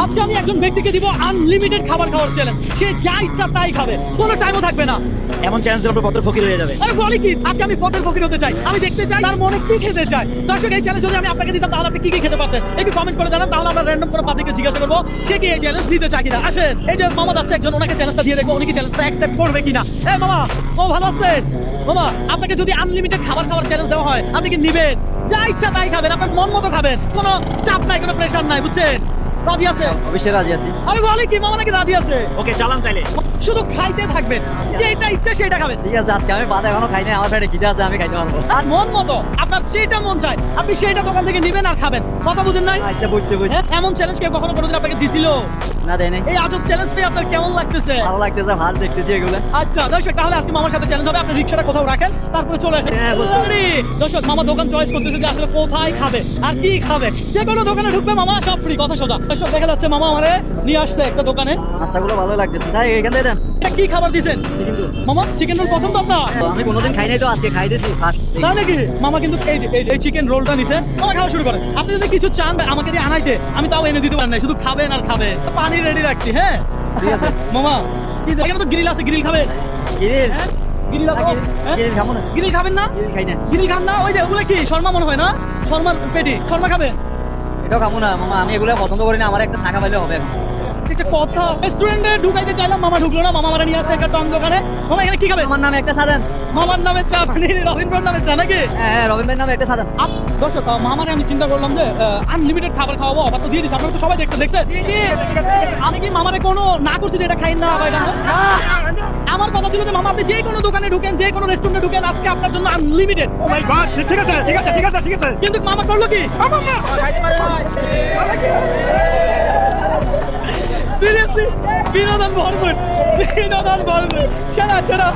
আজকে আমি একজন ব্যক্তিকে দিব আনলিমিটেড খাবার খাওয়ার চ্যালেঞ্জ। সে যা ইচ্ছা তাই খাবে, কোনো টাইমও থাকবে না। এমন চ্যালেঞ্জ দিলে পথের ফকির হয়ে যাবে। আরে বলি কি, আজকে আমি পথের ফকির হতে চাই। আমি দেখতে চাই তার মনে কি খেতে চায়। দর্শক, এই চ্যালেঞ্জ যদি আমি আপনাকে দিতাম তাহলে আপনি কি কি খেতে পারতেন একটু কমেন্ট করে জানান, তাহলে আমরা র্যান্ডম করে পাবলিককে জিজ্ঞাসা করবো সে কি এই চ্যালেঞ্জ নিতে চায় কিনা। আসেন, এই যে মামা যাচ্ছে একজন, ওনাকে চ্যালেঞ্জটা দিয়ে দেখবো উনি কি চ্যালেঞ্জটা অ্যাকসেপ্ট করবে কিনা। এই মামা, ও ভালো আছেন? মামা, আপনাকে যদি আনলিমিটেড খাবার খাওয়ার চ্যালেঞ্জ দেওয়া হয় আপনি কি নিবেন? যা ইচ্ছা তাই খাবেন, আপনার মন মতো খাবেন, কোনো চাপ নাই, কোনো প্রেশার নাই, বুঝছেন? রাজি আছে? অবশ্যই রাজি আছি। আরে বলে কি, মামা নাকি রাজি আছে? ওকে, চালান তাইলে। শুধু খাইতে থাকবেন, যেটা ইচ্ছা সেটা খাবেন। ঠিক আছে, আজকে আমি বাদ এখনো খাই নাই, আমার পেটে খিদে আছে, আমি খাইতে পারবো। আর মন মতো আপনার যেটা মন চায় আপনি সেইটা দোকান থেকে নিবেন আর খাবেন। কথা বুঝেন নাই? আচ্ছা, বুঝছি। হ্যাঁ, এমন চ্যালেঞ্জ কেউ কখনো কোনোদিন আপনাকে দিছিল? না, দেয় নাই। এই আজব চ্যালেঞ্জ পেয়ে আপনার কেমন লাগতেছে? ভালো লাগতেছে, ভালো দেখতেছি এগুলো। আচ্ছা দর্শক, তাহলে আজকে মামার সাথে চ্যালেঞ্জ হবে। আপনি রিক্সাটা কোথাও রাখেন, তারপরে চলে আসেন। হ্যাঁ, বুঝতে আরে, দর্শক, মামা দোকান চয়েস করতেছে যে আসলে কোথায় খাবে আর কি খাবে। যে কোনো দোকানে ঢুকবে মামা, সব ফ্রি, কথা সোজা। দর্শক, দেখা যাচ্ছে মামা আমারে নিয়ে আসছে একটা দোকানে। নাস্তাগুলো ভালো লাগতেছে। তাই এখান থেকে দেন। এটা কি খাবার দিছেন? Chicken roll. মামা, চিকেন রোল পছন্দ আপনার? আমি কোনোদিন খাই নাই, তো আজকে খাই দিয়েছি ফার্স্ট। তাহলে কি মামা কিন্তু এই চিকেন রোলটা নিছে, মামা খাওয়া শুরু করে। আপনি যদি কিছু চান আমাকে দিয়ে আনাইতে, আমি তাও এনে দিতে পারেন না, শুধু খাবেন আর খাবে। পানি রেডি রাখছি, হ্যাঁ? ঠিক আছে। মামা, কি এখানে তো গ্রিল আছে, গ্রিল খাবে? গ্রিল? হ্যাঁ, গ্রিল আছে। হ্যাঁ? গ্রিল খাবো না। গ্রিল খাবেন না? গ্রিল খাই না। গ্রিল খান না? ওই যে ওগুলো কি শর্মা মনে হয় না? শর্মার পেটি, শর্মা খাবে? এটাও খাবো না মামা, আমি এগুলো পছন্দ করি না, আমার একটা শাখা পাইলে হবে। একটা কথা, রেস্টুরেন্টে ঢুকাইতে চাইলাম, মামা ঢুকলো না। মামা আমার নিয়ে আসছে একটা টং দোকানে। মামা, এখানে কি খাবে? আমার নামে একটা সাদান। মামার নামে চা পানি, রবীন্দ্রর নামে চা নাকি? হ্যাঁ, রবীন্দ্রের নামে একটা সাদান। দর্শক, মামারে আমি চিন্তা করলাম যে আনলিমিটেড খাবার খাওয়াবো, অফার তো দিয়ে দিচ্ছি, আপনারা তো সবাই দেখছেন। আমি কি মামারে কোনো না করছি যে এটা খাই না বা এটা না? আমার কথা ছিল যে মামা, আপনি যে কোনো দোকানে ঢুকেন, যে কোনো রেস্টুরেন্টে ঢুকেন, আজকে আপনার জন্য আনলিমিটেড। ও মাই গড, ঠিক আছে। কিন্তু মামা করলো কি? সিরিয়াসলি, বিনোদন ভরপুর, সেরা।